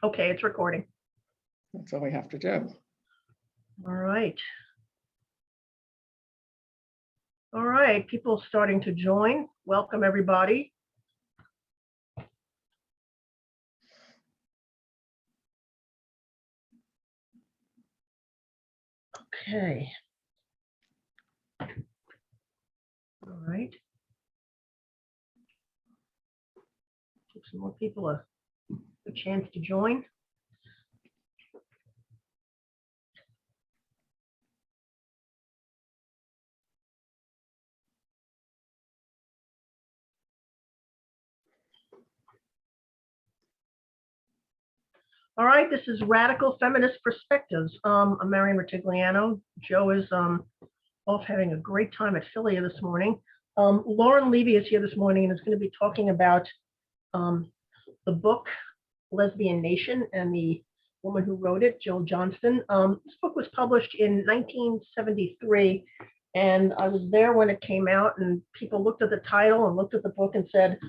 Okay, it's recording. That's all we have to do. All right. All right, people starting to join. Welcome, everybody. Okay. All right. Give some more people a chance to join. All right, this is Radical Feminist Perspectives. I'm Marian Rutigliano. Joe is off having a great time at Philly this morning. Lauren Levey is here this morning and is going to be talking about the book Lesbian Nation and the woman who wrote it, Jill Johnston. This book was published in 1973, and I was there when it came out, and people looked at the title and looked at the book and said,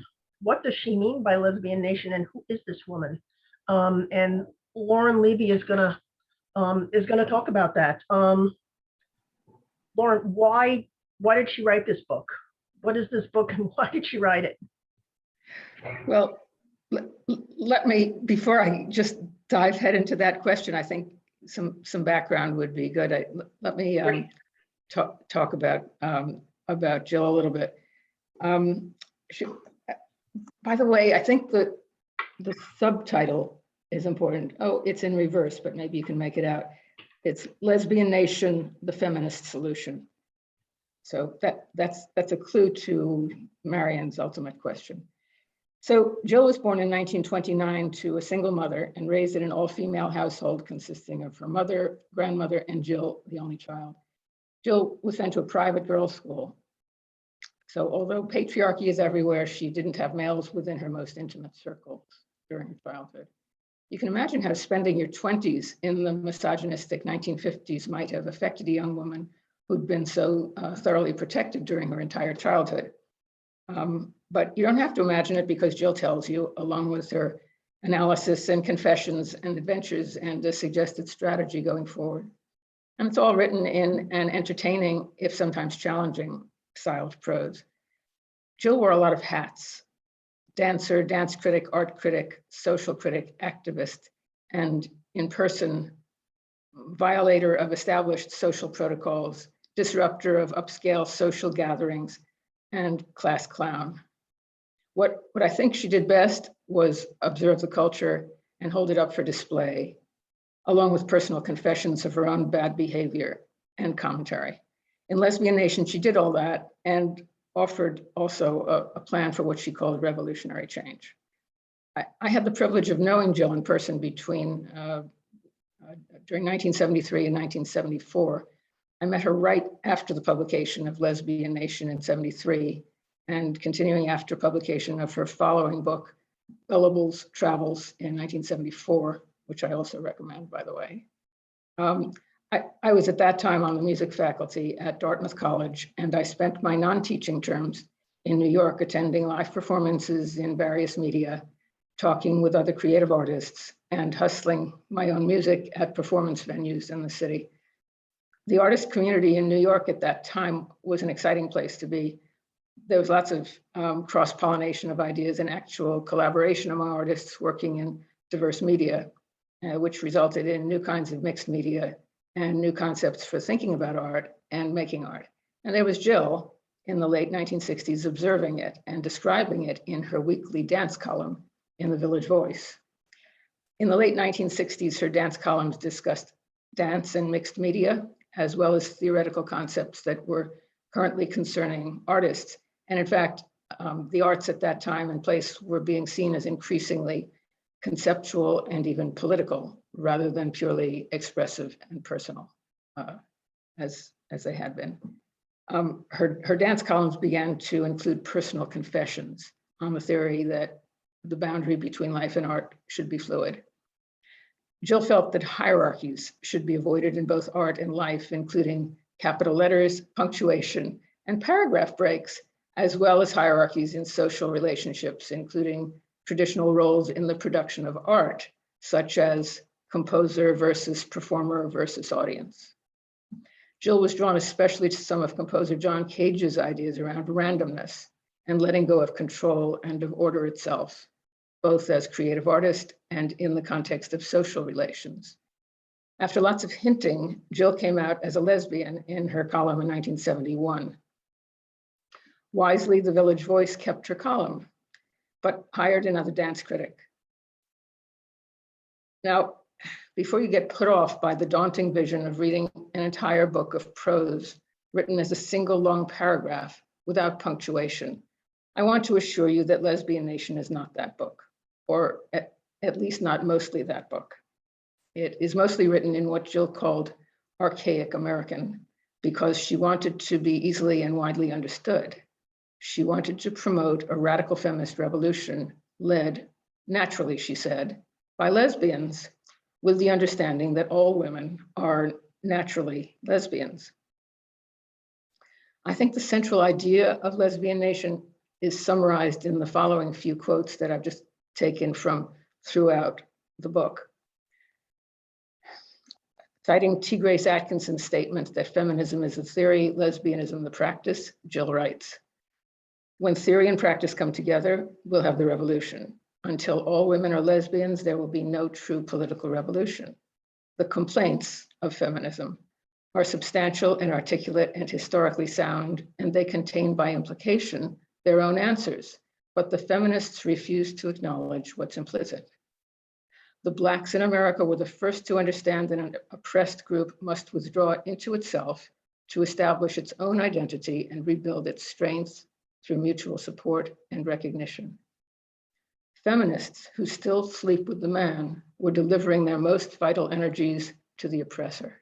what does she mean by Lesbian Nation, and who is this woman? And Lauren Levey is gonna talk about that. Lauren, why did she write this book? What is this book, and why did she write it? Well, let me, before I just dive head into that question, I think some background would be good. Let me talk about Jill a little bit. By the way, I think that the subtitle is important. Oh, it's in reverse, but maybe you can make it out. It's Lesbian Nation, the Feminist Solution. So that's a clue to Marian's ultimate question. So Jill was born in 1929 to a single mother and raised in an all-female household consisting of her mother, grandmother, and Jill, the only child. Jill was sent to a private girls' school. So although patriarchy is everywhere, she didn't have males within her most intimate circles during her childhood. You can imagine how spending your 20s in the misogynistic 1950s might have affected a young woman who'd been so thoroughly protected during her entire childhood. But you don't have to imagine it, because Jill tells you, along with her analysis and confessions and adventures and a suggested strategy going forward. And it's all written in an entertaining, if sometimes challenging, style of prose. Jill wore a lot of hats: dancer, dance critic, art critic, social critic, activist, and in person, violator of established social protocols, disruptor of upscale social gatherings, and class clown. What I think she did best was observe the culture and hold it up for display, along with personal confessions of her own bad behavior and commentary. In Lesbian Nation, she did all that and offered also a plan for what she called revolutionary change. I had the privilege of knowing Jill in person between during 1973 and 1974. I met her right after the publication of Lesbian Nation in '73, and continuing after publication of her following book, Gullible's Travels, in 1974, which I also recommend, by the way. I was at that time on the music faculty at Dartmouth College, and I spent my non-teaching terms in New York attending live performances in various media, talking with other creative artists, and hustling my own music at performance venues in the city. The artist community in New York at that time was an exciting place to be. There was lots of cross-pollination of ideas and actual collaboration among artists working in diverse media, which resulted in new kinds of mixed media and new concepts for thinking about art and making art. And there was Jill in the late 1960s observing it and describing it in her weekly dance column in the Village Voice. In the late 1960s, her dance columns discussed dance and mixed media, as well as theoretical concepts that were currently concerning artists. And in fact, the arts at that time and place were being seen as increasingly conceptual and even political, rather than purely expressive and personal, as they had been. Her dance columns began to include personal confessions on the theory that the boundary between life and art should be fluid. Jill felt that hierarchies should be avoided in both art and life, including capital letters, punctuation, and paragraph breaks, as well as hierarchies in social relationships, including traditional roles in the production of art, such as composer versus performer versus audience. Jill was drawn especially to some of composer John Cage's ideas around randomness and letting go of control and of order itself, both as creative artist and in the context of social relations. After lots of hinting, Jill came out as a lesbian in her column in 1971. Wisely, the Village Voice kept her column, but hired another dance critic. Now, before you get put off by the daunting vision of reading an entire book of prose written as a single long paragraph without punctuation, I want to assure you that Lesbian Nation is not that book, or at least not mostly that book. It is mostly written in what Jill called archaic American because she wanted to be easily and widely understood. She wanted to promote a radical feminist revolution led, naturally, she said, by lesbians, with the understanding that all women are naturally lesbians. I think the central idea of Lesbian Nation is summarized in the following few quotes that I've just taken from throughout the book. Citing T. Grace Atkinson's statement that feminism is a theory, lesbianism the practice, Jill writes, "When theory and practice come together, we'll have the revolution. Until all women are lesbians, there will be no true political revolution. The complaints of feminism are substantial and articulate and historically sound, and they contain by implication their own answers, but the feminists refuse to acknowledge what's implicit. The Blacks in America were the first to understand that an oppressed group must withdraw into itself to establish its own identity and rebuild its strength through mutual support and recognition. Feminists who still sleep with the man were delivering their most vital energies to the oppressor.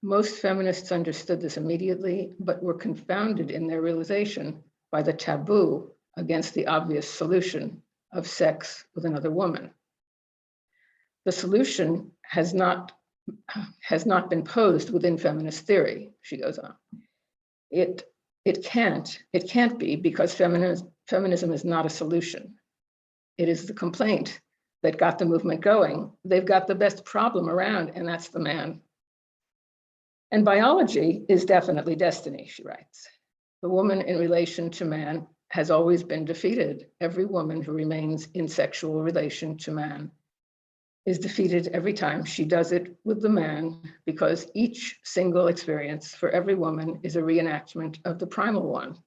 Most feminists understood this immediately, but were confounded in their realization by the taboo against the obvious solution of sex with another woman. The solution has not been posed within feminist theory," she goes on. It can't be because feminism is not a solution. It is the complaint that got the movement going. They've got the best problem around, and that's the man. And biology is definitely destiny, she writes. The woman in relation to man has always been defeated. Every woman who remains in sexual relation to man is defeated every time she does it with the man, because each single experience for every woman is a reenactment of the primal one,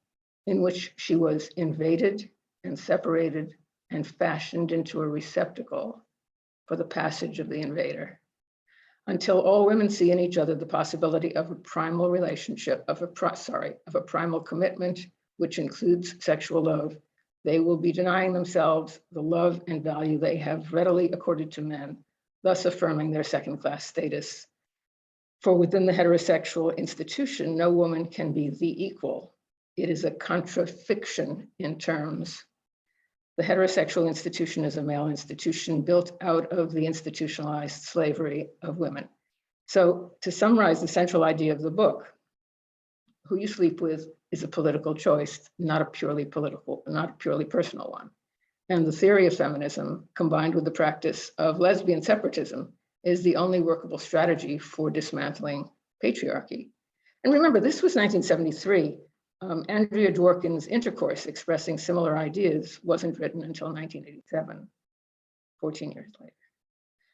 in which she was invaded and separated and fashioned into a receptacle for the passage of the invader. Until all women see in each other the possibility of a primal relationship, of a primal commitment, which includes sexual love, they will be denying themselves the love and value they have readily accorded to men, thus affirming their second-class status. For within the heterosexual institution, no woman can be the equal. It is a contrafiction in terms. The heterosexual institution is a male institution built out of the institutionalized slavery of women. So to summarize the central idea of the book, who you sleep with is a political choice, not a purely personal one. And the theory of feminism, combined with the practice of lesbian separatism, is the only workable strategy for dismantling patriarchy. And remember, this was 1973. Andrea Dworkin's Intercourse, expressing similar ideas, wasn't written until 1987, 14 years later.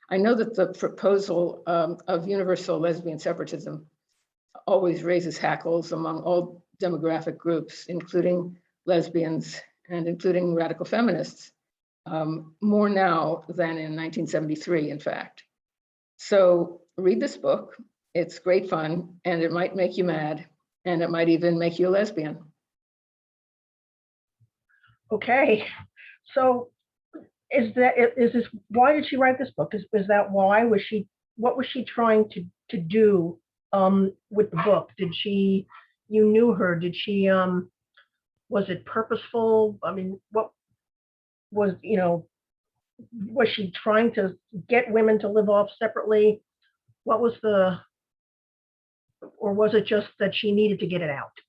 I know that the proposal of universal lesbian separatism always raises hackles among all demographic groups, including lesbians and including radical feminists, more now than in 1973, in fact. So read this book. It's great fun, and it might make you mad, and it might even make you a lesbian. Okay, so is this why did she write this book? Is that why? What was she trying to do with the book? You knew her, was it purposeful? I mean, what was she trying to get women to live off separately? What was or was it just that she needed to get it out?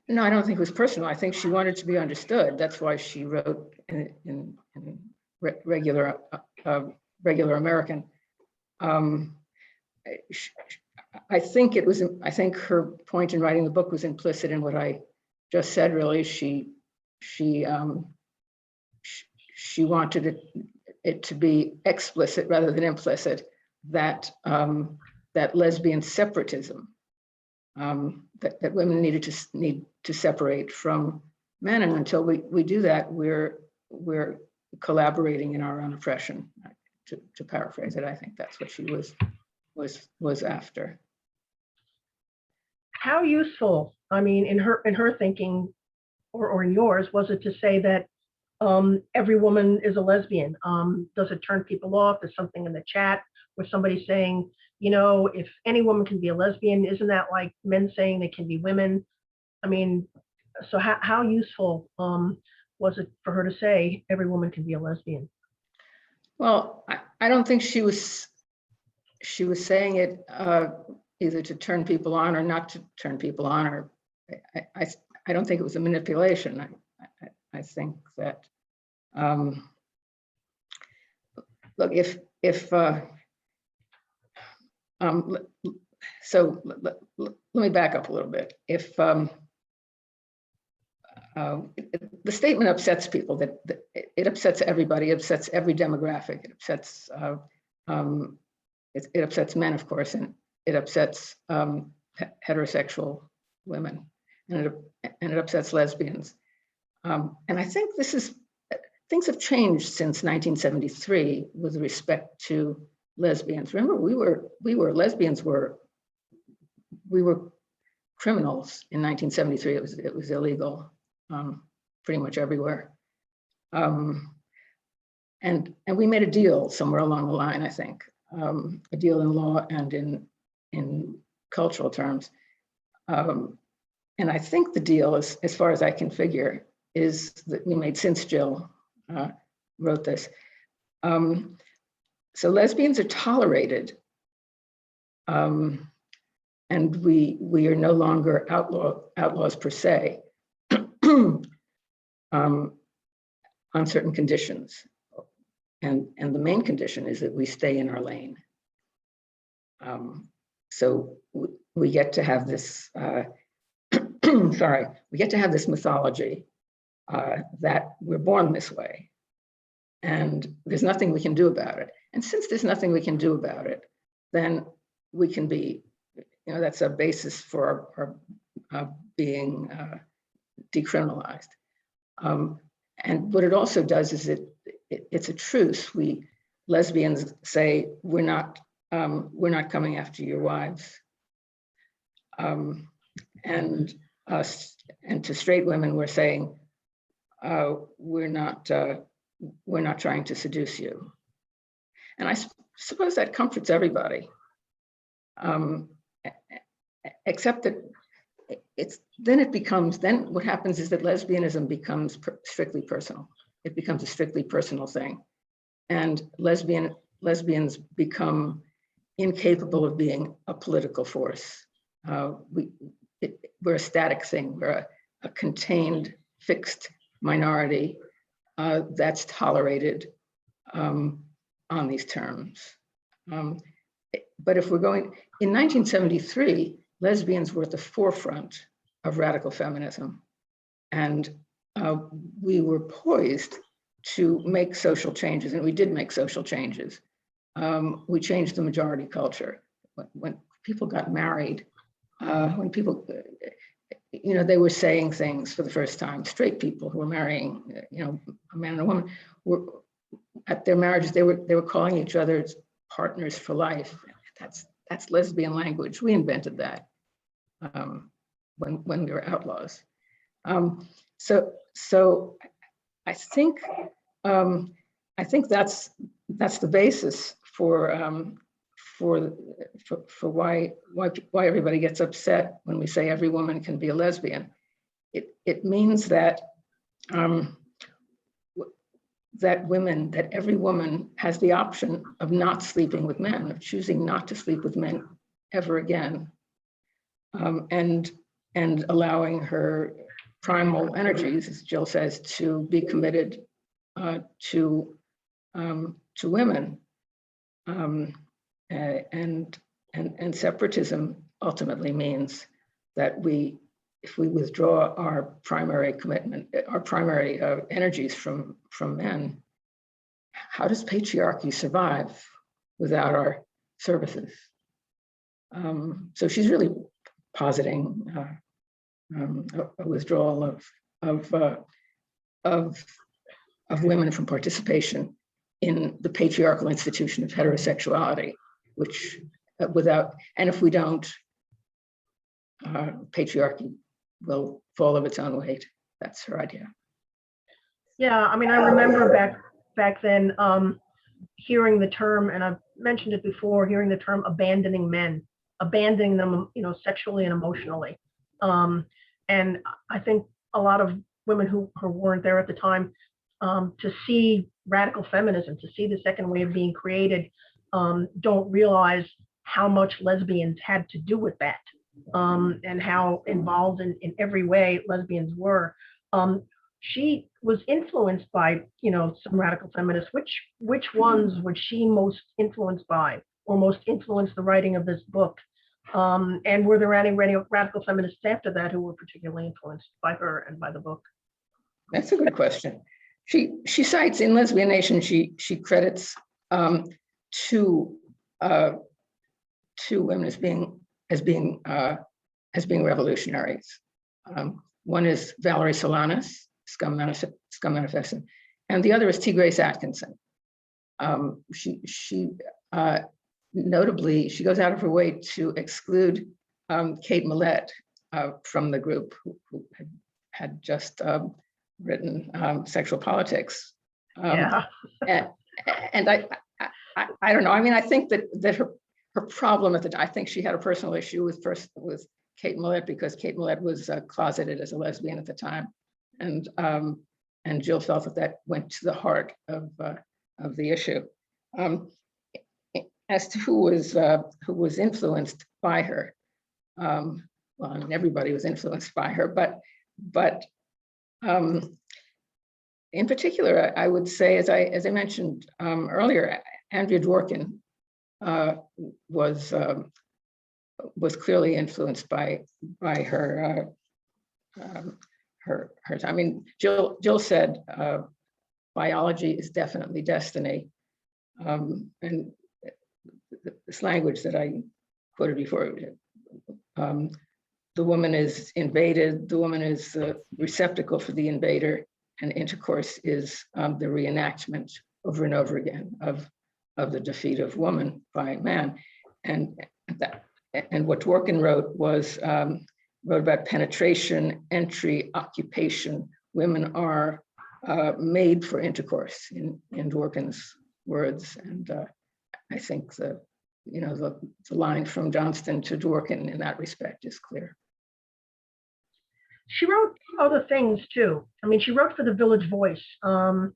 No, I don't think it was personal. I think she wanted to be understood. That's why she wrote in regular American. I think her point in writing the book was implicit in what I just said. Really, she wanted it to be explicit rather than implicit that that lesbian separatism, that women need to separate from men, and until we do that, we're collaborating in our own oppression. To paraphrase it, I think that's what she was after. How useful, I mean, in her thinking, or in yours, was it to say that every woman is a lesbian? Does it turn people off? There's something in the chat where somebody's saying, you know, if any woman can be a lesbian, isn't that like men saying they can be women? I mean, so how useful was it for her to say every woman can be a lesbian? Well, I don't think she was saying it either to turn people on or not to turn people on, or I don't think it was a manipulation. I think that look, so let me back up a little bit. If the statement upsets people, that it upsets everybody, it upsets every demographic, it upsets it upsets men, of course, and it upsets heterosexual women, and it upsets lesbians. And I think things have changed since 1973 with respect to lesbians. Remember, we were criminals in 1973. It was illegal pretty much everywhere. And we made a deal somewhere along the line, I think, a deal in law and in cultural terms. And I think the deal, as far as I can figure, is that we made, since Jill wrote this. So lesbians are tolerated, and we are no longer outlaws per se, on certain conditions. And the main condition is that we stay in our lane. So we get to have this, we get to have this mythology that we're born this way, and there's nothing we can do about it. And since there's nothing we can do about it, then we can be, that's a basis for our being decriminalized. And what it also does is it's a truce. Lesbians say, we're not coming after your wives. And to straight women, we're saying, we're not trying to seduce you. And I suppose that comforts everybody, except that then what happens is that lesbianism becomes strictly personal. It becomes a strictly personal thing. And lesbians become incapable of being a political force. We're a static thing. We're a contained, fixed minority that's tolerated on these terms. But if we're going, in 1973, lesbians were at the forefront of radical feminism, and we were poised to make social changes, and we did make social changes. We changed the majority culture. When people got married, when people, they were saying things for the first time. Straight people who were marrying, a man and a woman, were at their marriages, they were calling each other partners for life. That's lesbian language. We invented that when we were outlaws. So I think that's the basis for why everybody gets upset when we say every woman can be a lesbian. It means that that every woman has the option of not sleeping with men, of choosing not to sleep with men ever again, and allowing her primal energies, as Jill says, to be committed to to women. And separatism ultimately means that if we withdraw our primary commitment, our primary energies from men, how does patriarchy survive without our services? So she's really positing a withdrawal of women from participation in the patriarchal institution of heterosexuality, which and if we don't, patriarchy will fall of its own weight. That's her idea. Yeah, I mean, I remember back then hearing the term, and I've mentioned it before, hearing the term abandoning men, abandoning them, sexually and emotionally. And I think a lot of women who weren't there at the time, to see radical feminism, to see the second wave being created, don't realize how much lesbians had to do with that, and how involved in every way lesbians were. She was influenced by, some radical feminists. Which ones was she most influenced by, or most influenced the writing of this book? And were there any radical feminists after that who were particularly influenced by her and by the book? That's a good question. She cites in Lesbian Nation, she credits two women as being revolutionaries. One is Valerie Solanas, Scum Manifesto, and the other is T. Grace Atkinson. She notably, she goes out of her way to exclude Kate Millett from the group, who had just written Sexual Politics. Yeah. And I don't know. I mean, I think that her problem I think she had a personal issue with Kate Millett, because Kate Millett was closeted as a lesbian at the time, and Jill felt that went to the heart of the issue. As to who was influenced by her, well, I mean, everybody was influenced by her, but in particular, I would say, as I mentioned earlier, Andrea Dworkin was clearly influenced by her. I mean, Jill said biology is definitely destiny, and this language that I quoted before. The woman is invaded. The woman is the receptacle for the invader, and intercourse is the reenactment over and over again of the defeat of woman by man. And what Dworkin wrote was wrote about penetration, entry, occupation. Women are made for intercourse, in Dworkin's words. And I think the line from Johnston to Dworkin in that respect is clear. She wrote other things too. I mean, she wrote for the Village Voice. In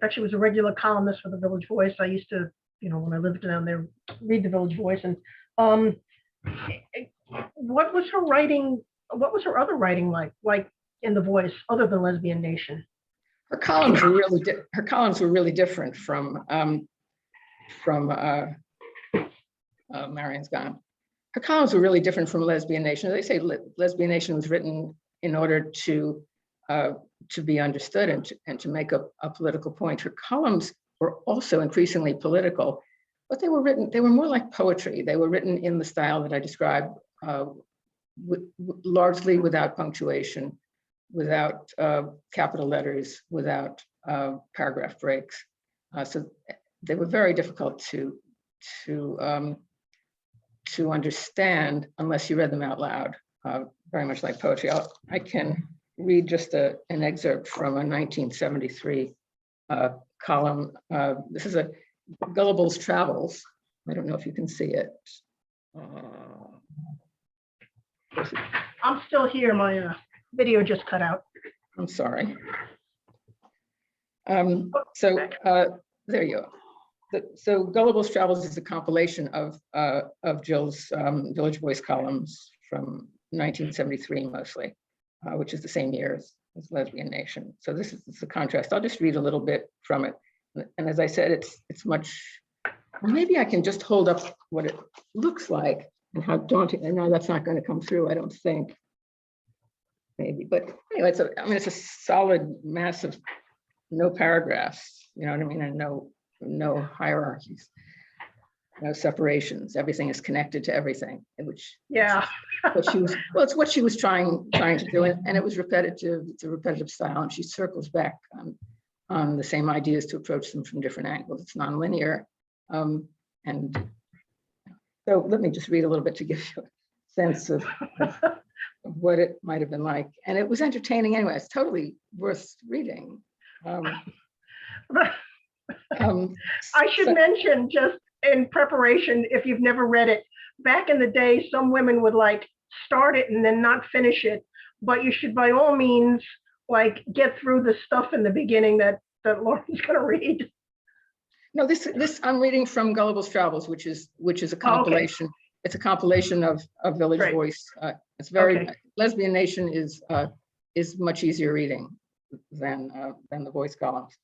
fact, she was a regular columnist for the Village Voice. I used to, when I lived down there, read the Village Voice. And what was her writing? What was her other writing like in the Voice, other than Lesbian Nation? Her columns were really different from Marian's gone. Her columns were really different from Lesbian Nation. They say Lesbian Nation was written in order to be understood and to make a political point. Her columns were also increasingly political, but they were more like poetry. They were written in the style that I described, largely without punctuation, without capital letters, without paragraph breaks. So they were very difficult to understand unless you read them out loud, very much like poetry. I can read just an excerpt from a 1973 column. This is a Gullible's Travels. I don't know if you can see it. I'm still here. My video just cut out. I'm sorry. So there you are. So Gullible's Travels is a compilation of Jill's Village Voice columns from 1973 mostly, which is the same year as Lesbian Nation. So this is the contrast. I'll just read a little bit from it. And as I said, it's much, maybe I can just hold up what it looks like and how daunting, and now that's not going to come through, I don't think. Maybe, but anyway, I mean, it's a solid, massive, no paragraphs, you know what I mean, and no hierarchies, no separations. Everything is connected to everything, which Yeah. it's what she was trying to do, and it was repetitive. It's a repetitive style, and she circles back on the same ideas to approach them from different angles. It's nonlinear, and so let me just read a little bit to give you a sense of what it might have been like. And it was entertaining anyway. It's totally worth reading. I should mention, just in preparation, if you've never read it, back in the day, some women would like start it and then not finish it, but you should by all means like get through the stuff in the beginning that Lauren's going to read. No, this I'm reading from Gullible's Travels, which is a compilation. Okay. It's a compilation of Village right. Voice. It's very okay. Lesbian Nation is much easier reading than the Voice columns.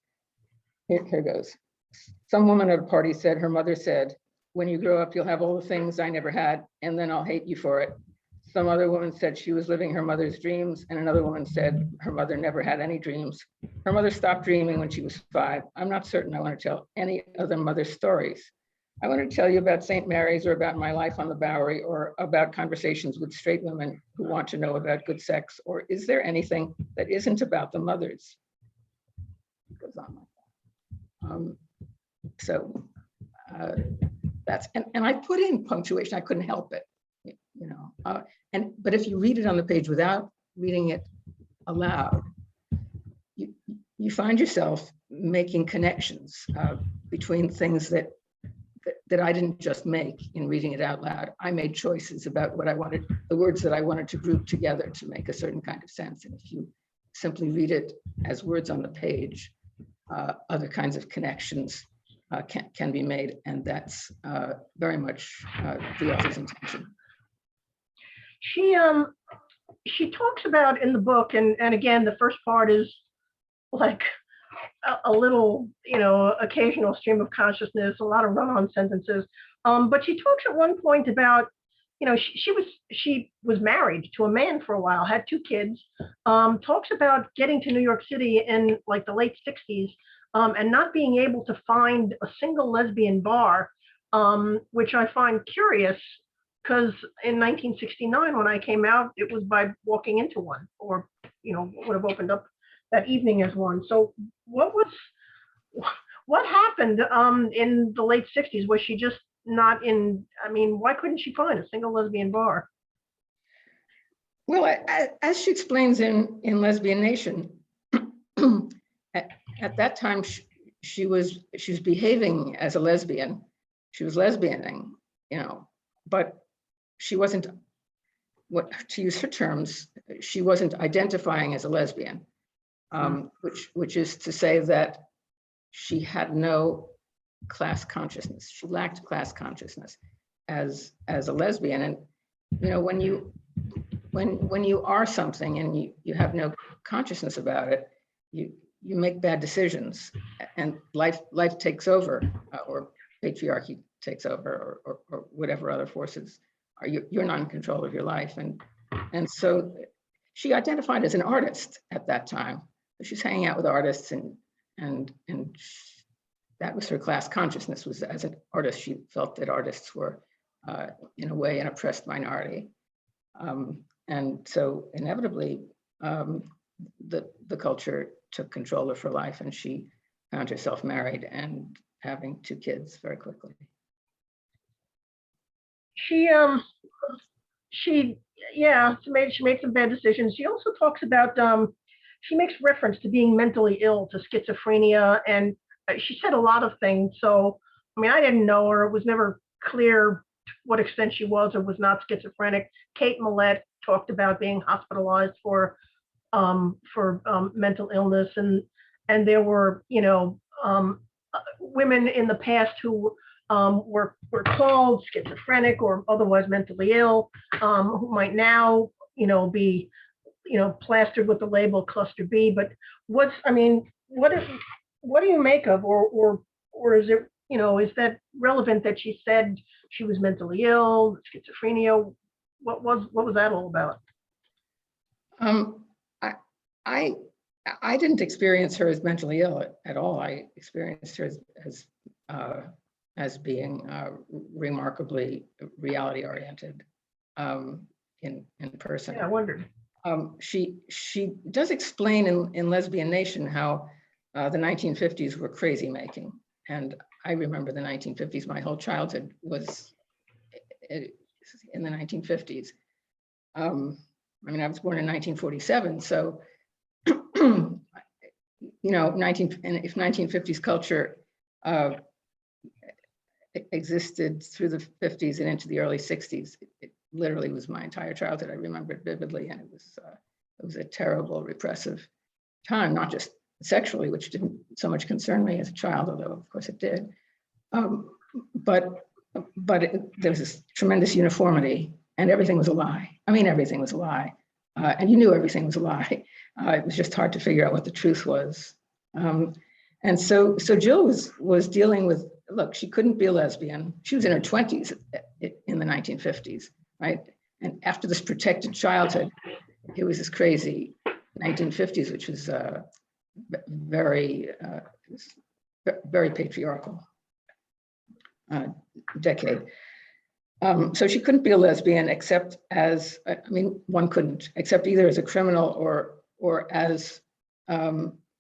Here goes. Some woman at a party said her mother said, "When you grow up, you'll have all the things I never had, and then I'll hate you for it." Some other woman said she was living her mother's dreams, and another woman said her mother never had any dreams. Her mother stopped dreaming when she was 5. I'm not certain I want to tell any other mother's stories. I want to tell you about St. Mary's, or about my life on the Bowery, or about conversations with straight women who want to know about good sex, or is there anything that isn't about the mothers? It goes on like that. That's, and I put in punctuation, I couldn't help it, you know. But if you read it on the page without reading it aloud, you find yourself making connections between things that I didn't just make in reading it out loud. I made choices about what I wanted, the words that I wanted to group together to make a certain kind of sense. And if you simply read it as words on the page, other kinds of connections can be made, and that's very much the author's intention. She talks about in the book, and again, the first part is like a little, you know, occasional stream of consciousness, a lot of run-on sentences. But she talks at one point about, you know, she was married to a man for a while, had 2 kids, talks about getting to New York City in like the late 60s, and not being able to find a single lesbian bar, which I find curious, because in 1969, when I came out, it was by walking into one, or, you know, would have opened up that evening as one. So what happened in the late 60s? Was she just not in, I mean, why couldn't she find a single lesbian bar? Well, as she explains in Lesbian Nation, at that time, she was behaving as a lesbian. She was lesbianing, you know, but she wasn't, what, to use her terms, she wasn't identifying as a lesbian, which is to say that she had no class consciousness. She lacked class consciousness as a lesbian. And, you know, when you are something and you have no consciousness about it, you make bad decisions, and life takes over, or patriarchy takes over, or whatever other forces are. You're not in control of your life, and so she identified as an artist at that time. She's hanging out with artists, and that was her class consciousness. Was as an artist, she felt that artists were, in a way, an oppressed minority, and so inevitably, the culture took control of her life, and she found herself married and having 2 kids very quickly. She made some bad decisions. She also talks about, she makes reference to being mentally ill, to schizophrenia, and she said a lot of things. So, I mean, I didn't know her. It was never clear to what extent she was or was not schizophrenic. Kate Millett talked about being hospitalized for mental illness, and there were, you know, women in the past who were called schizophrenic or otherwise mentally ill, who might now, you know, be, you know, plastered with the label cluster B. But what what do you make of, or is it, is that relevant that she said she was mentally ill, schizophrenia? What was that all about? Um, I, I, I didn't experience her as mentally ill at all. I experienced her as being remarkably reality oriented in person. Yeah, I wondered. She does explain in Lesbian Nation how the 1950s were crazy making, and I remember the 1950s. My whole childhood was in the 1950s. I mean, I was born in 1947, so if 1950s culture existed through the 50s and into the early 60s, it literally was my entire childhood. I remember it vividly, and it was a terrible, repressive time, not just sexually, which didn't so much concern me as a child, although of course it did. But there was this tremendous uniformity, and everything was a lie. I mean, everything was a lie, and you knew everything was a lie. It was just hard to figure out what the truth was. And so Jill was dealing with, look, she couldn't be a lesbian. She was in her 20s in the 1950s, right? And after this protected childhood, it was this crazy 1950s, which was very patriarchal decade. So she couldn't be a lesbian except as, I mean, one couldn't, except either as a criminal or as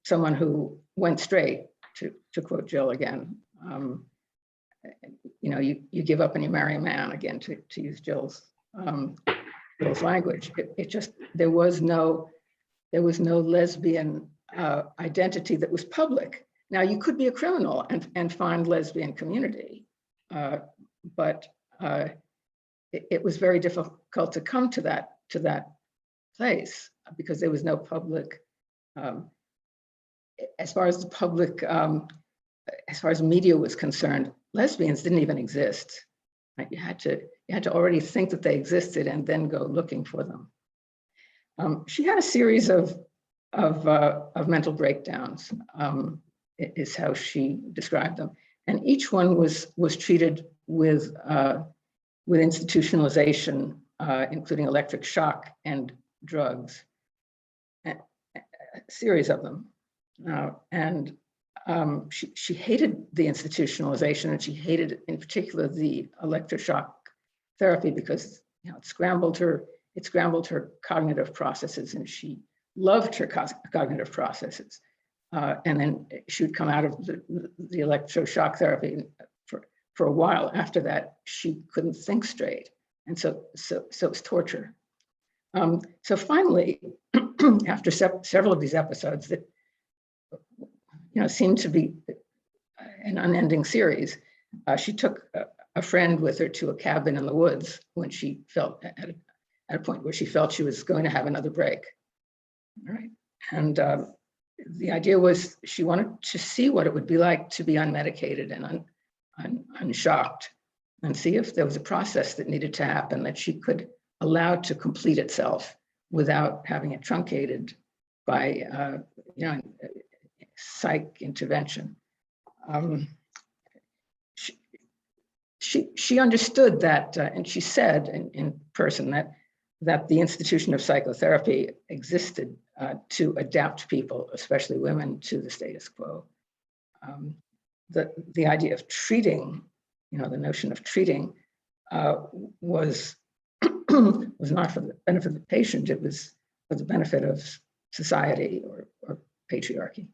someone who went straight, to quote Jill again. You give up and you marry a man, again, to use Jill's language. It just, there was no lesbian identity that was public. Now, you could be a criminal and find lesbian community, but it was very difficult to come to that place because there was no public, as far as the public, as far as media was concerned, lesbians didn't even exist. Right? You had to already think that they existed and then go looking for them. She had a series of mental breakdowns, is how she described them, and each one was treated with institutionalization, including electric shock and drugs, a series of them. She hated the institutionalization, and she hated, in particular, the electroshock therapy because it scrambled her cognitive processes, and she loved her cognitive processes. And then she would come out of the electroshock therapy. For a while after that, she couldn't think straight, and so it was torture. So finally, after several of these episodes that seemed to be an unending series, she took a friend with her to a cabin in the woods when she felt at a point where she felt she was going to have another break. All right, and the idea was she wanted to see what it would be like to be unmedicated and unshocked, and see if there was a process that needed to happen that she could allow to complete itself without having it truncated by psych intervention. She understood that, and she said in person that the institution of psychotherapy existed to adapt people, especially women, to the status quo. The idea of treating, the notion of treating was not for the benefit of the patient, it was for the benefit of society or patriarchy,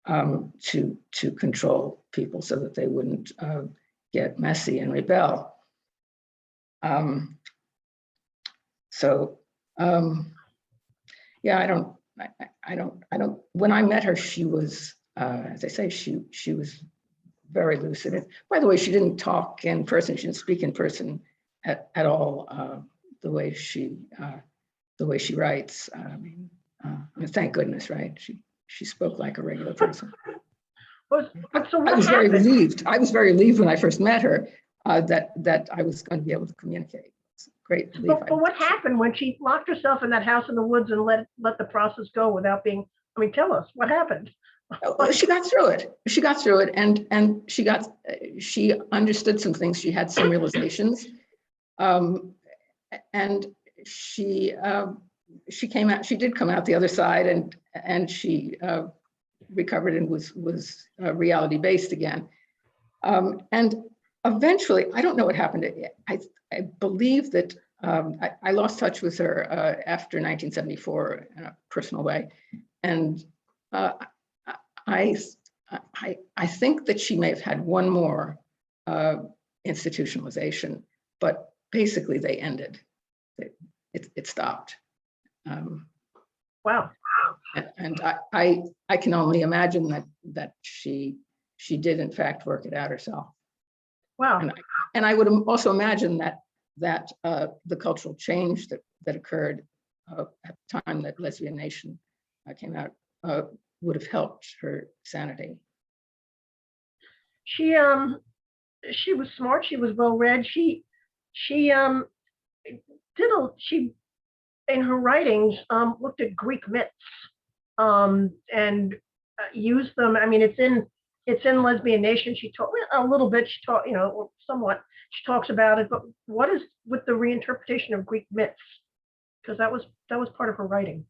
to control people so that they wouldn't get messy and rebel. Yeah, I don't, when I met her, she was, as I say, she was very lucid. And by the way, she didn't talk in person, she didn't speak in person at all, the way she writes. I mean, thank goodness, right? She spoke like a regular person. So I was very relieved. I was very relieved when I first met her that I was going to be able to communicate. It's a great relief. But what happened when she locked herself in that house in the woods and let the process go without being? I mean, tell us what happened. Well, she got through it. She got through it, and she understood some things. She had some realizations, and she came out. She did come out the other side, and she recovered and was reality based again. And eventually, I don't know what happened. I believe that I lost touch with her after 1974 in a personal way, and I think that she may have had one more institutionalization, but basically they ended. It stopped. Wow. And I can only imagine that she did in fact work it out herself. Wow. And I would also imagine that the cultural change that occurred at the time that Lesbian Nation came out would have helped her sanity. She was smart. She was well read. She in her writings looked at Greek myths and used them. I mean, it's in Lesbian Nation. She taught a little bit. She taught, somewhat. She talks about it. But what is with the reinterpretation of Greek myths? Because that was part of her writing.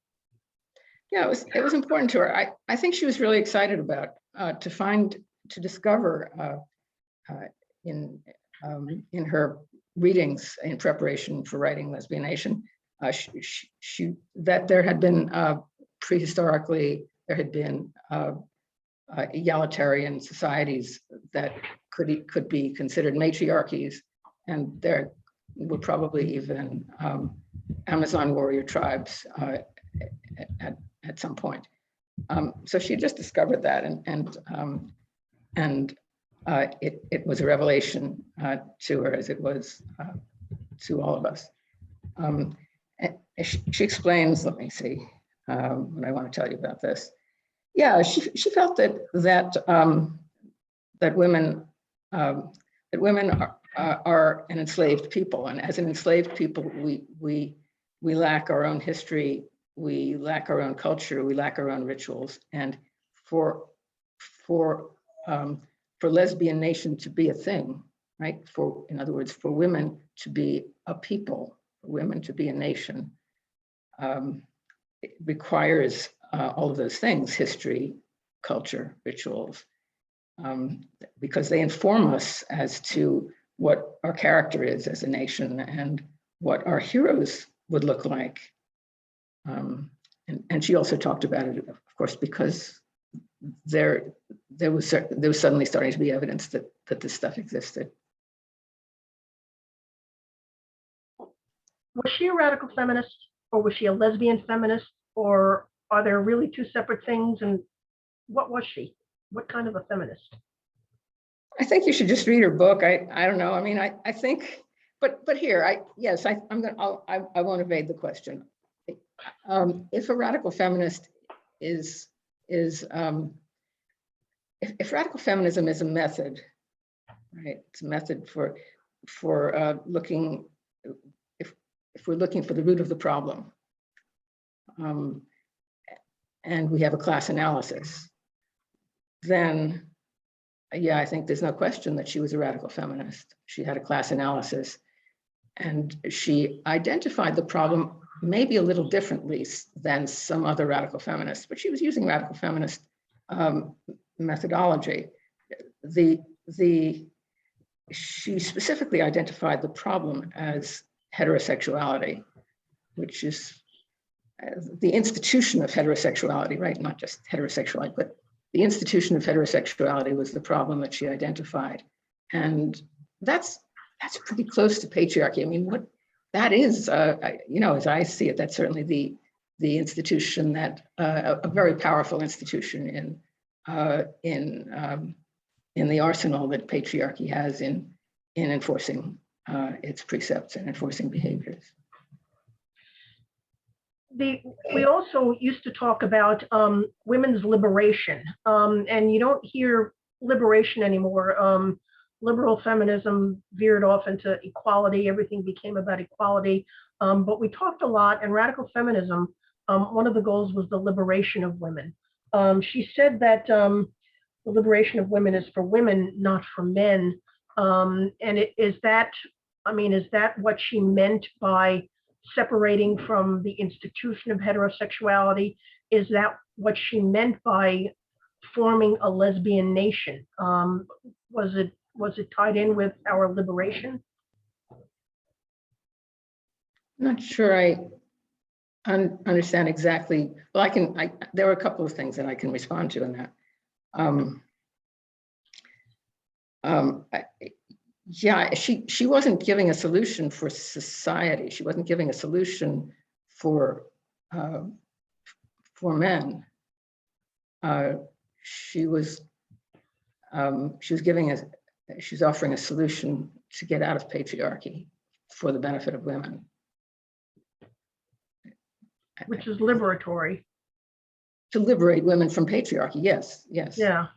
Yeah, it was important to her. I think she was really excited about to discover in her readings in preparation for writing Lesbian Nation, that there had been prehistorically, there had been egalitarian societies that could be considered matriarchies, and there were probably even Amazon warrior tribes at some point. So she just discovered that, and it was a revelation to her, as it was to all of us. She explains. Let me see what I want to tell you about this. Yeah, she felt that women are an enslaved people, and as an enslaved people, we lack our own history, we lack our own culture, we lack our own rituals, and for Lesbian Nation to be a thing, right? In other words, for women to be a people, for women to be a nation, it requires all of those things: history, culture, rituals, because they inform us as to what our character is as a nation and what our heroes would look like. And she also talked about it, of course, because there was suddenly starting to be evidence that this stuff existed. Was she a radical feminist, or was she a lesbian feminist, or are there really two separate things? And what was she? What kind of a feminist? I think you should just read her book. I don't know. I mean, I think, but here, I won't evade the question. If a radical feminist if radical feminism is a method, right? It's a method for looking, if we're looking for the root of the problem, and we have a class analysis, then yeah, I think there's no question that she was a radical feminist. She had a class analysis, and she identified the problem maybe a little differently than some other radical feminists, but she was using radical feminist methodology. She specifically identified the problem as heterosexuality, which is the institution of heterosexuality, right? Not just heterosexuality, but the institution of heterosexuality was the problem that she identified. And that's pretty close to patriarchy. I mean, what that is, as I see it, that's certainly the institution that a very powerful institution in the arsenal that patriarchy has in enforcing its precepts and enforcing behaviors. We also used to talk about women's liberation, and you don't hear liberation anymore. Liberal feminism veered off into equality. Everything became about equality. But we talked a lot, and radical feminism, one of the goals was the liberation of women. She said that the liberation of women is for women, not for men. And is that, I mean, is that what she meant by separating from the institution of heterosexuality? Is that what she meant by forming a lesbian nation? Was it tied in with our liberation? I'm not sure I understand exactly. Well, there are a couple of things that I can respond to in that. Yeah, she wasn't giving a solution for society. She wasn't giving a solution for men. She was offering a solution to get out of patriarchy for the benefit of women, which is liberatory. To liberate women from patriarchy, yes. Yeah.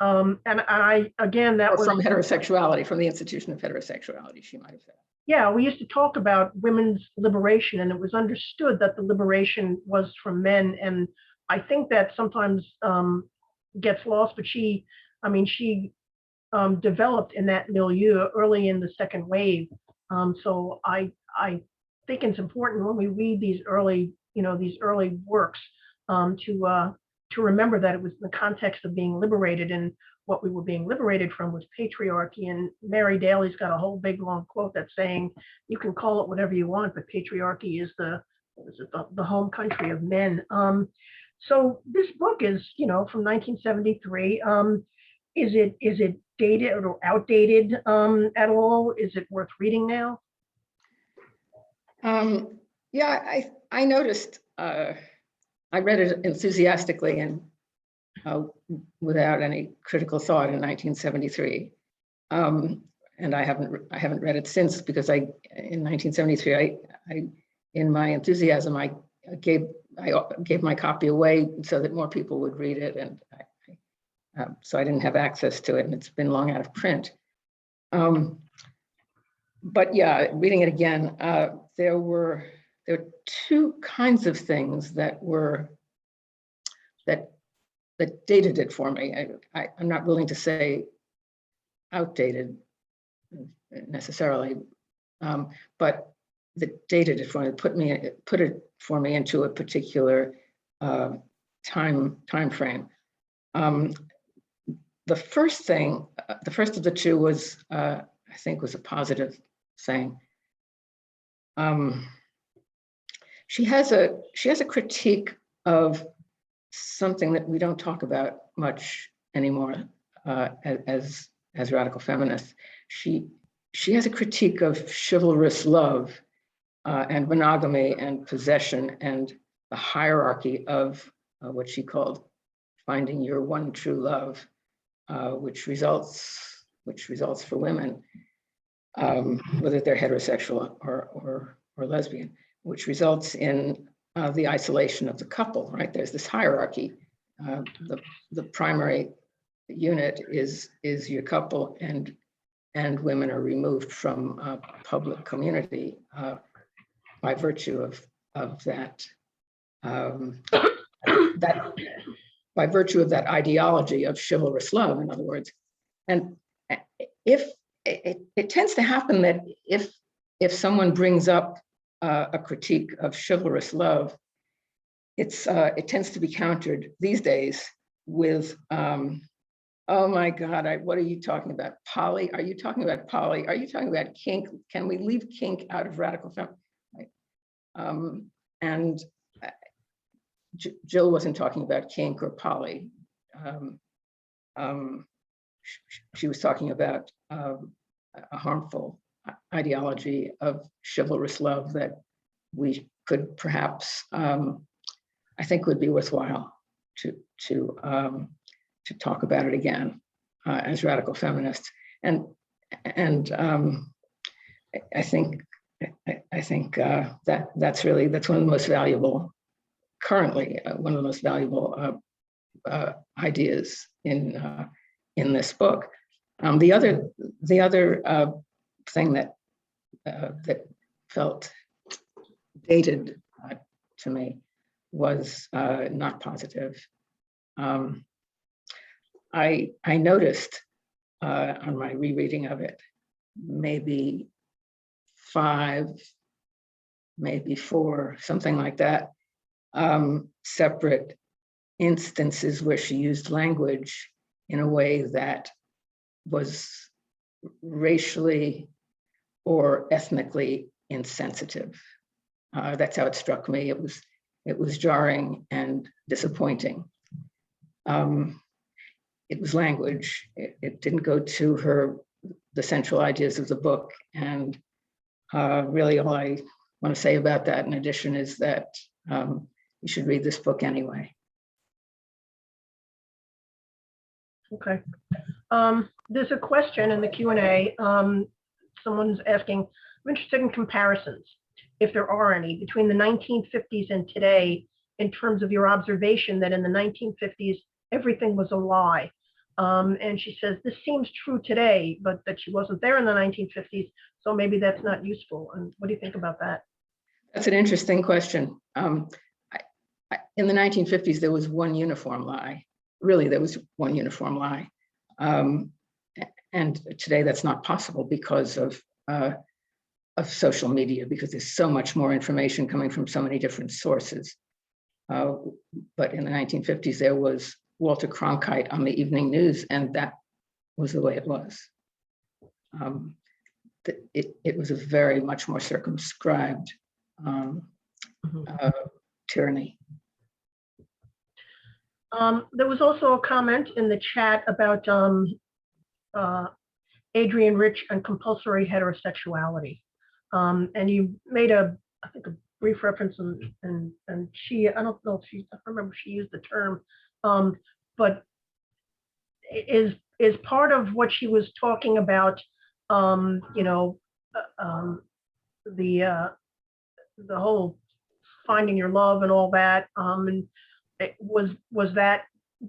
And I, again, that or was from heterosexuality, from the institution of heterosexuality, she might have said. Yeah, we used to talk about women's liberation, and it was understood that the liberation was from men. And I think that sometimes gets lost, but she developed in that milieu early in the second wave. So I think it's important when we read these early works to remember that it was in the context of being liberated, and what we were being liberated from was patriarchy. And Mary Daly's got a whole big long quote that's saying, you can call it whatever you want, but patriarchy is the home country of men. So this book is, from 1973. Is it dated or outdated at all? Is it worth reading now? Yeah, I noticed. I read it enthusiastically and without any critical thought in 1973, and I haven't read it since, because in 1973 in my enthusiasm I gave my copy away so that more people would read it, and so I didn't have access to it, and it's been long out of print. But yeah, reading it again, there were two kinds of things that dated it for me. I'm not willing to say outdated necessarily, but that dated it for me, put it for me into a particular time frame. The first of the two was, I think, was a positive thing. She has a critique of something that we don't talk about much anymore as radical feminists. She has a critique of chivalrous love and monogamy and possession and the hierarchy of what she called finding your one true love, which results for women, whether they're heterosexual or lesbian, which results in the isolation of the couple, right? There's this hierarchy. The primary unit is your couple, and women are removed from public community by virtue of that by virtue of that ideology of chivalrous love, in other words. And if it tends to happen that if someone brings up a critique of chivalrous love, it tends to be countered these days with, oh my God, what are you talking about? Poly? Are you talking about poly? Are you talking about kink? Can we leave kink out of radical feminism? Right? And Jill wasn't talking about kink or poly. She was talking about a harmful ideology of chivalrous love that we could perhaps, I think, would be worthwhile to talk about it again as radical feminists. And I think that's one of the most valuable, currently one of the most valuable ideas in this book. The other thing that felt dated to me was not positive. I noticed on my rereading of it, maybe 5, maybe 4, something like that, separate instances where she used language in a way that was racially or ethnically insensitive. That's how it struck me. It was jarring and disappointing. It was language. It didn't go to the central ideas of the book. And really all I want to say about that in addition is that you should read this book anyway. Okay. There's a question in the Q&A. Someone's asking, I'm interested in comparisons, if there are any, between the 1950s and today, in terms of your observation that in the 1950s, everything was a lie. And she says, this seems true today, but that she wasn't there in the 1950s, so maybe that's not useful. And what do you think about that? That's an interesting question. In the 1950s, there was one uniform lie. Really, there was one uniform lie. And today that's not possible because of social media, because there's so much more information coming from so many different sources. But in the 1950s, there was Walter Cronkite on the evening news, and that was the way it was. It was a very much more circumscribed tyranny. There was also a comment in the chat about Adrienne Rich and compulsory heterosexuality. And you made I think a brief reference, and she, I don't know if she, I remember she used the term, but is part of what she was talking about, you know, the whole finding your love and all that, and was that,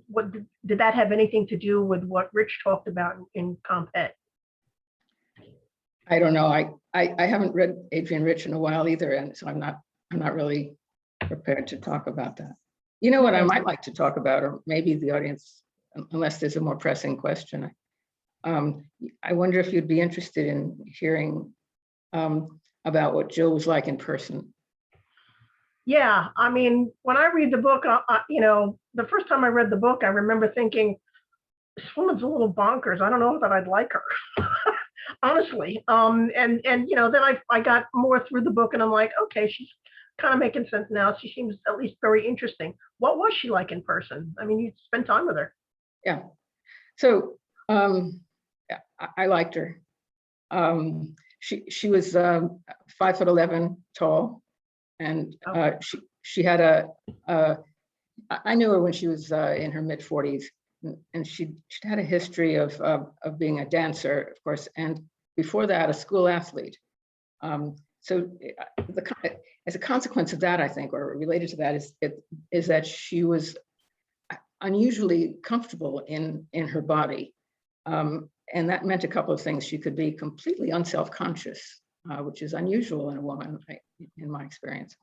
what did that have anything to do with what Rich talked about in Comp Ed? I don't know. I haven't read Adrienne Rich in a while either, and so I'm not really prepared to talk about that. You know what I might like to talk about, or maybe the audience, unless there's a more pressing question. I wonder if you'd be interested in hearing about what Jill was like in person. Yeah, I mean, when I read the book, you know, the first time I read the book, I remember thinking, this woman's a little bonkers. I don't know that I'd like her, honestly. And you know, then I got more through the book, and I'm like, okay, she's kind of making sense now. She seems at least very interesting. What was she like in person? I mean, you spent time with her. Yeah. So I liked her. She was 5'11" tall. And she had I knew her when she was in her mid-40s, and she'd had a history of being a dancer, of course, and before that, a school athlete. So as a consequence of that, I think, or related to that, is that she was unusually comfortable in her body. And that meant a couple of things. She could be completely unself-conscious, which is unusual in a woman, in my experience.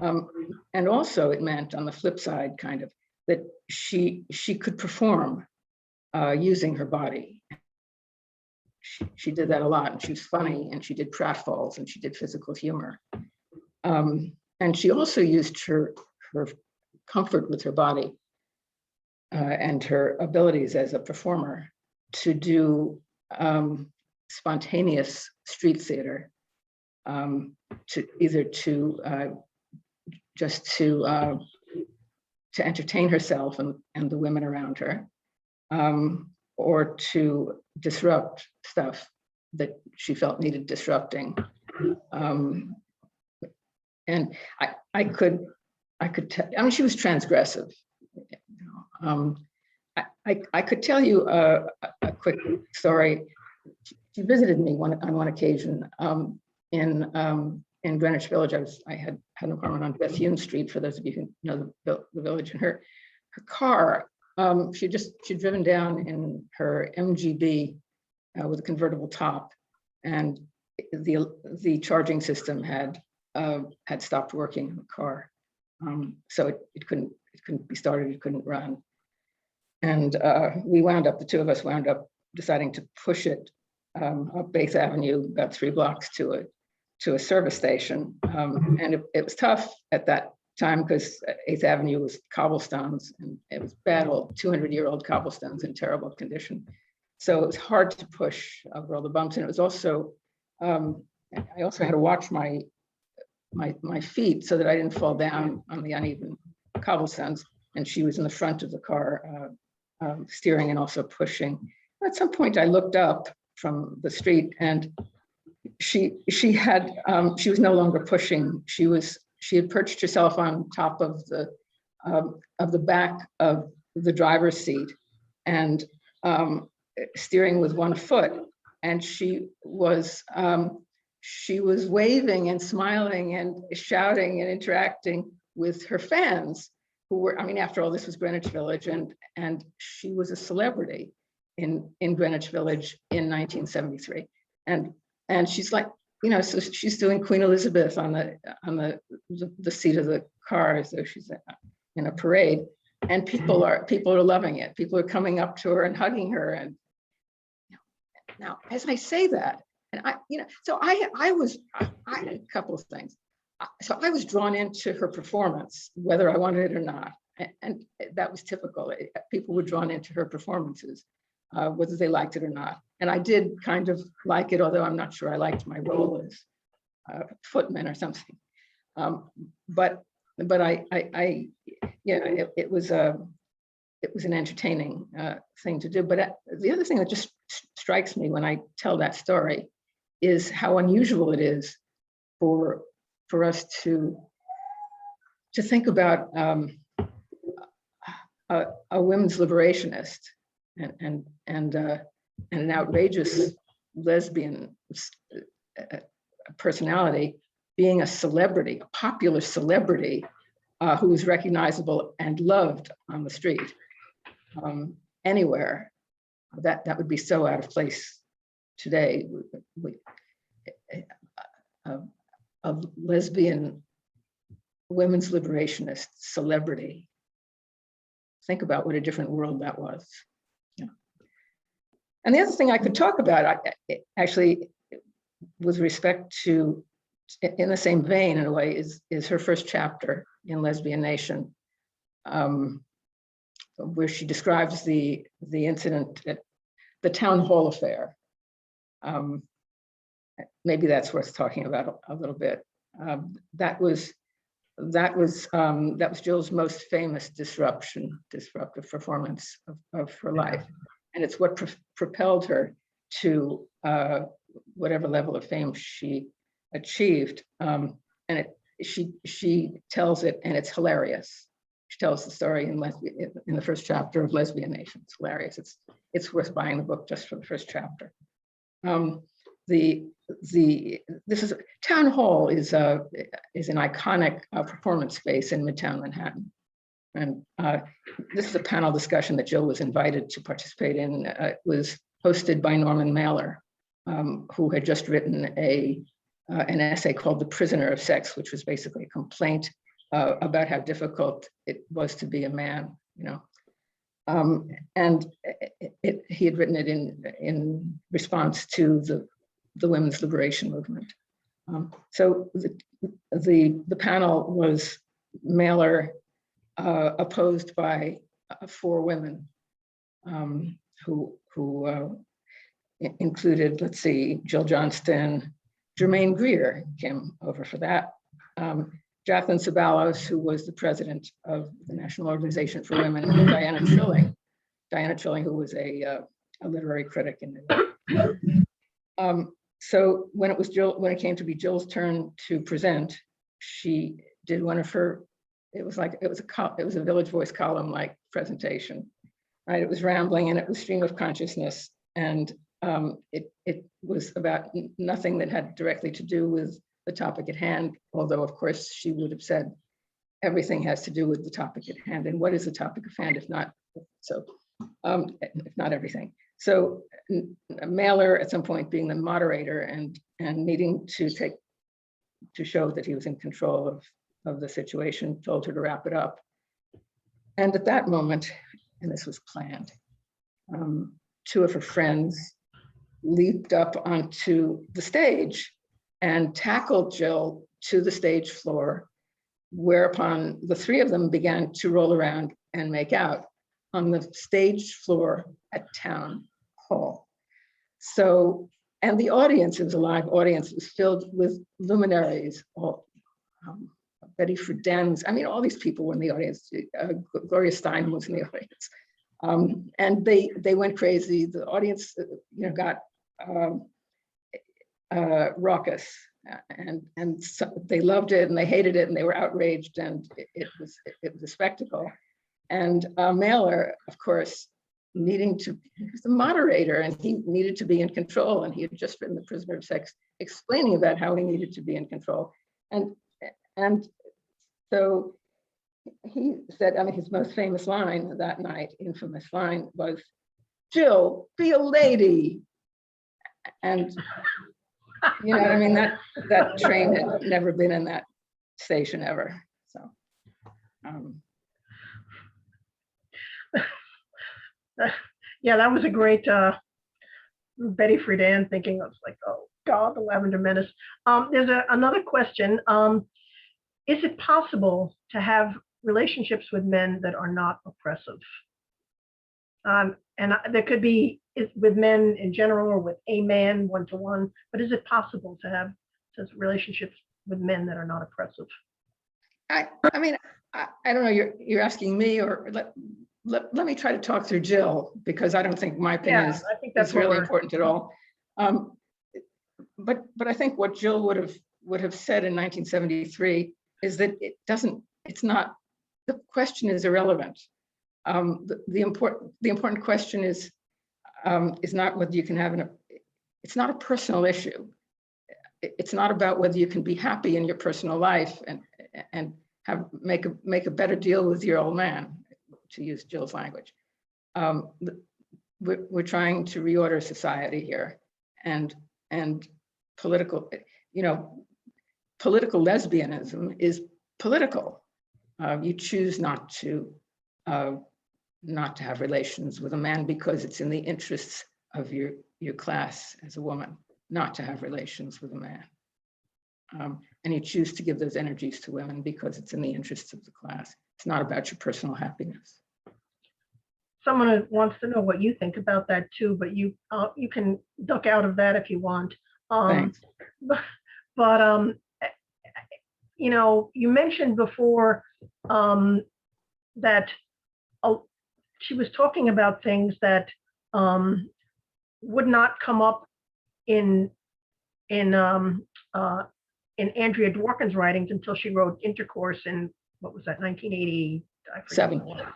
And also it meant, on the flip side, kind of, that she could perform using her body. She did that a lot, and she was funny, and she did pratfalls, and she did physical humor. And she also used her comfort with her body and her abilities as a performer to do spontaneous street theater, just to entertain herself and the women around her, or to disrupt stuff that she felt needed disrupting. And I could tell, I mean, she was transgressive. I could tell you a quick story. She visited me on one occasion in Greenwich Village. I had an apartment on Bethune Street, for those of you who know the village. And her car, she'd driven down in her MGB with a convertible top, and the charging system had stopped working in the car, so it couldn't be started. It couldn't run. we the two of us wound up deciding to push it up 8th Avenue, about 3 blocks to a service station. And it was tough at that time because 8th Avenue was cobblestones, and it was bad old 200-year-old cobblestones in terrible condition. So it was hard to push over all the bumps. And it was also, I also had to watch my feet so that I didn't fall down on the uneven cobblestones. And she was in the front of the car, steering and also pushing. At some point I looked up from the street, and she was no longer pushing. She had perched herself on top of the back of the driver's seat, and steering with one foot. And she was waving and smiling and shouting and interacting with her fans, who were, I mean, after all, this was Greenwich Village, and she was a celebrity in Greenwich Village in 1973. And she's like, you know, so she's doing Queen Elizabeth on the seat of the car as though she's in a parade, and people are loving it. People are coming up to her and hugging her. And now, as I say that, and I was a couple of things. So I was drawn into her performance, whether I wanted it or not, and that was typical. People were drawn into her performances, whether they liked it or not. And I did kind of like it, although I'm not sure I liked my role as footman or something. But it was an entertaining thing to do. But the other thing that just strikes me when I tell that story is how unusual it is for us to think about a women's liberationist and an outrageous lesbian personality being a celebrity, a popular celebrity who was recognizable and loved on the street anywhere. That would be so out of place today. A lesbian women's liberationist celebrity. Think about what a different world that was. Yeah. And the other thing I could talk about, actually, with respect to, in the same vein in a way, is her first chapter in Lesbian Nation, where she describes the incident at the town hall affair. Maybe that's worth talking about a little bit. That was Jill's most famous disruptive performance of her life, and it's what propelled her to whatever level of fame she achieved. And she tells it, and it's hilarious. She tells the story in the first chapter of Lesbian Nation. It's hilarious. It's worth buying the book just for the first chapter. Town Hall is an iconic performance space in Midtown Manhattan, and this is a panel discussion that Jill was invited to participate in. It was hosted by Norman Mailer, who had just written an essay called "The Prisoner of Sex," which was basically a complaint about how difficult it was to be a man, you know. And he had written it in response to the women's liberation movement. So the panel was Mailer opposed by 4 women who included, let's see, Jill Johnston, Germaine Greer came over for that, Jacqueline Sabalos, who was the president of the National Organization for Women, and Diana Trilling, who was a literary critic in New York. So when it came to be Jill's turn to present, she did one of her. It was a Village Voice column-like presentation, right? It was rambling and it was stream of consciousness, and it was about nothing that had directly to do with the topic at hand. Although, of course, she would have said everything has to do with the topic at hand. And what is the topic of hand if not everything? So Mailer, at some point, being the moderator and needing to show that he was in control of the situation, told her to wrap it up. And at that moment, and this was planned. Two of her friends leaped up onto the stage and tackled Jill to the stage floor, whereupon the three of them began to roll around and make out on the stage floor at Town Hall. So, and the audience, it was a live audience, was filled with luminaries. Betty Friedan, I mean, all these people were in the audience. Gloria Steinem was in the audience. And they went crazy. The audience, got raucous, and so they loved it and they hated it and they were outraged, and it was a spectacle. And Mailer, of course, he was the moderator and he needed to be in control, and he had just written The Prisoner of Sex explaining about how he needed to be in control. And so he said, his most famous line that night, infamous line, was, "Jill, be a lady." And you know what I mean? That train had never been in that station ever. So yeah, that was a great Betty Friedan thinking. I was like, oh God, the Lavender Menace. There's another question. Is it possible to have relationships with men that are not oppressive? And there could be with men in general or with a man one-to-one, but is it possible to have relationships with men that are not oppressive? I don't know, you're asking me, or let me try to talk through Jill, because I don't think my opinion is really important at all. But I think what Jill would have said in 1973 is that the question is irrelevant. The important question is not whether you can have it's not a personal issue. It's not about whether you can be happy in your personal life and make a better deal with your old man, to use Jill's language. We're trying to reorder society here, and political lesbianism is political. You choose not to have relations with a man because it's in the interests of your class as a woman not to have relations with a man. And you choose to give those energies to women because it's in the interests of the class. It's not about your personal happiness. Someone wants to know what you think about that too, but you can duck out of that if you want. Thanks. But you mentioned before that she was talking about things that would not come up in Andrea Dworkin's writings until she wrote Intercourse in, what was that, 1980? I forget.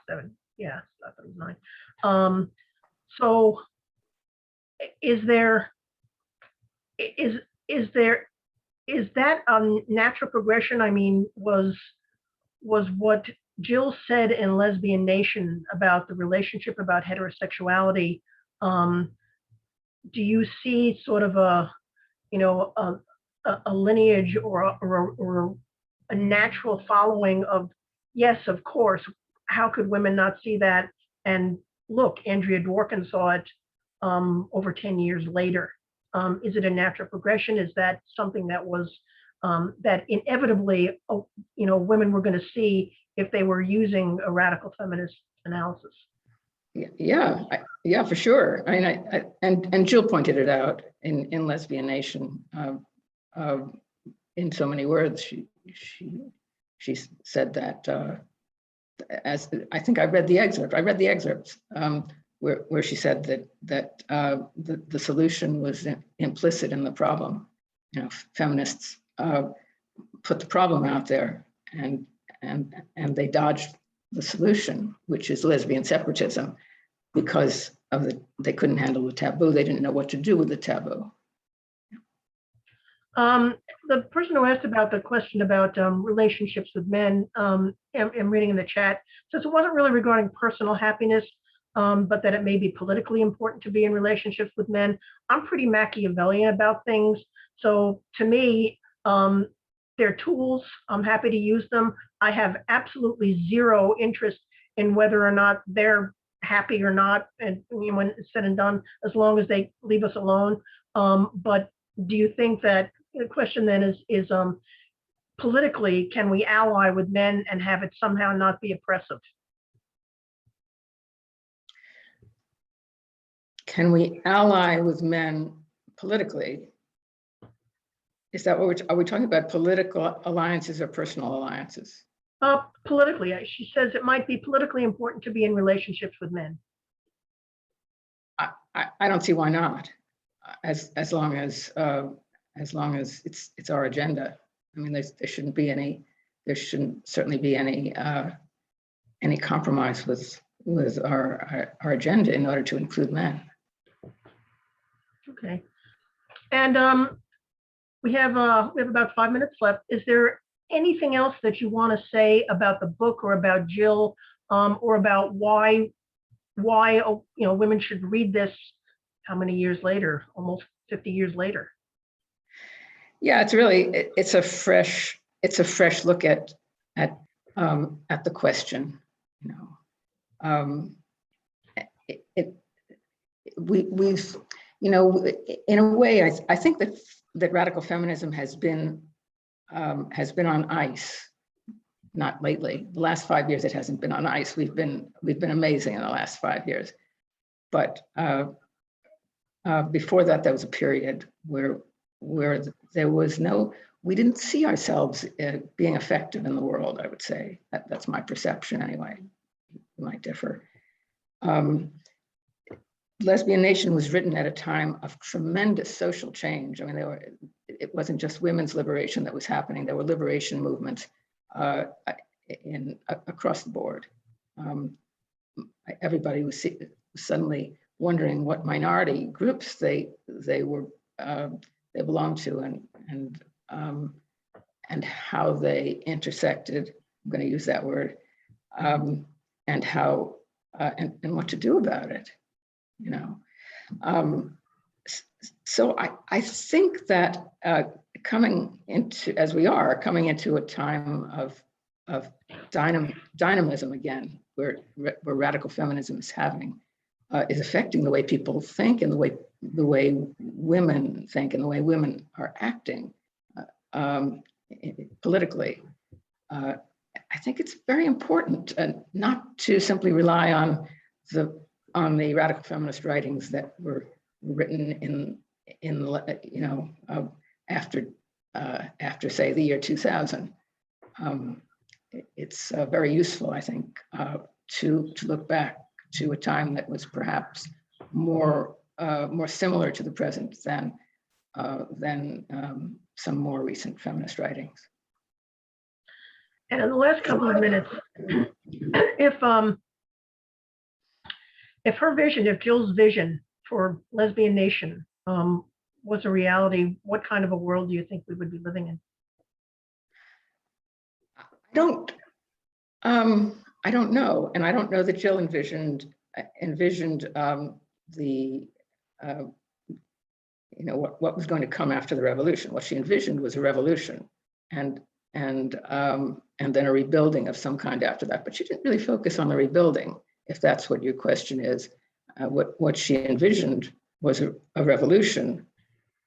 7. Yeah, I thought it was 9. So is that a natural progression? I mean, was what Jill said in Lesbian Nation about the relationship, about heterosexuality, do you see sort of a lineage or a natural following of, yes, of course, how could women not see that? And look, Andrea Dworkin saw it over 10 years later. Is it a natural progression? Is that something that was that inevitably, women were going to see if they were using a radical feminist analysis? Yeah, for sure. I mean, and Jill pointed it out in Lesbian Nation. In so many words, she said that, as I think I read the excerpts where she said that the solution was implicit in the problem. Feminists put the problem out there, and they dodged the solution, which is lesbian separatism, because they couldn't handle the taboo. They didn't know what to do with the taboo. The person who asked about the question about relationships with men, I'm reading in the chat, says it wasn't really regarding personal happiness, but that it may be politically important to be in relationships with men. I'm pretty Machiavellian about things. So to me, they're tools. I'm happy to use them. I have absolutely zero interest in whether or not they're happy or not, and when it's said and done, as long as they leave us alone. But do you think that the question then is politically, can we ally with men and have it somehow not be oppressive? Can we ally with men politically? Is that what are we talking about, political alliances or personal alliances? Politically, she says it might be politically important to be in relationships with men. I don't see why not, as long as it's our agenda. I mean, there shouldn't certainly be any compromise with our agenda in order to include men. Okay, and we have about 5 minutes left. Is there anything else that you want to say about the book or about Jill, or about why women should read this? How many years later? Almost 50 years later. Yeah, it's a fresh look at the question. We've in a way, I think that radical feminism has been on ice. Not lately. The last 5 years, it hasn't been on ice. We've been amazing in the last 5 years, but before that, there was a period where there was we didn't see ourselves being effective in the world. I would say that's my perception anyway. We might differ. Lesbian Nation was written at a time of tremendous social change. I mean, it wasn't just women's liberation that was happening. There were liberation movements across the board. Everybody was suddenly wondering what minority groups they belonged to and how they intersected. I'm going to use that word, and how and what to do about it. So I think that coming into a time of dynamism again, where radical feminism is affecting the way people think and the way women think and the way women are acting politically. I think it's very important not to simply rely on the radical feminist writings that were written after say the year 2000. It's very useful, I think, to look back to a time that was perhaps more similar to the present than some more recent feminist writings. And in the last couple of minutes, if her vision, if Jill's vision for Lesbian Nation was a reality, what kind of a world do you think we would be living in? I don't know, and I don't know that Jill envisioned what was going to come after the revolution. What she envisioned was a revolution, and then a rebuilding of some kind after that. But she didn't really focus on the rebuilding, if that's what your question is. What she envisioned was a revolution,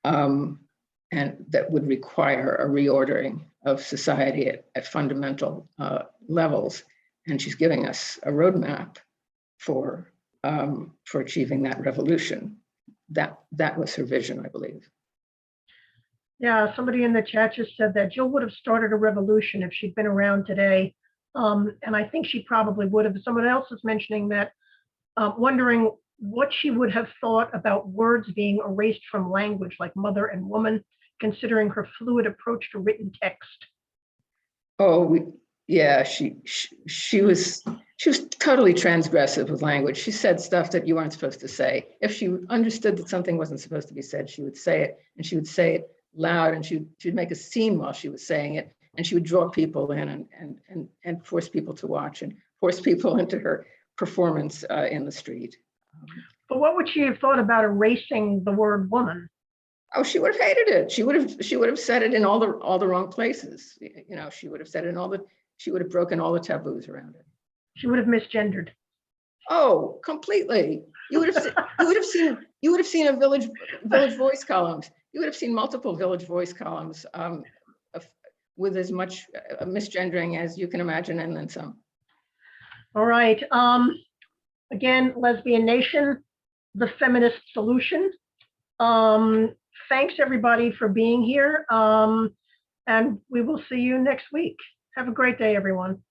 and that would require a reordering of society at fundamental levels. And she's giving us a roadmap for achieving that revolution. That was her vision, I believe. Yeah, somebody in the chat just said that Jill would have started a revolution if she'd been around today. And I think she probably would have. Someone else is mentioning that, wondering what she would have thought about words being erased from language, like mother and woman, considering her fluid approach to written text. Oh, yeah, she was totally transgressive with language. She said stuff that you weren't supposed to say. If she understood that something wasn't supposed to be said, she would say it, and she would say it loud, and she'd make a scene while she was saying it, and she would draw people in and force people to watch and force people into her performance in the street. But what would she have thought about erasing the word woman? Oh, she would have hated it. She would have said it in all the wrong places. She would have said it she would have broken all the taboos around it. She would have misgendered. Oh, completely. You would have seen a Village Voice columns. You would have seen multiple Village Voice columns with as much misgendering as you can imagine, and then some. All right. Again, Lesbian Nation, the feminist solution. Thanks everybody for being here. And we will see you next week. Have a great day, everyone.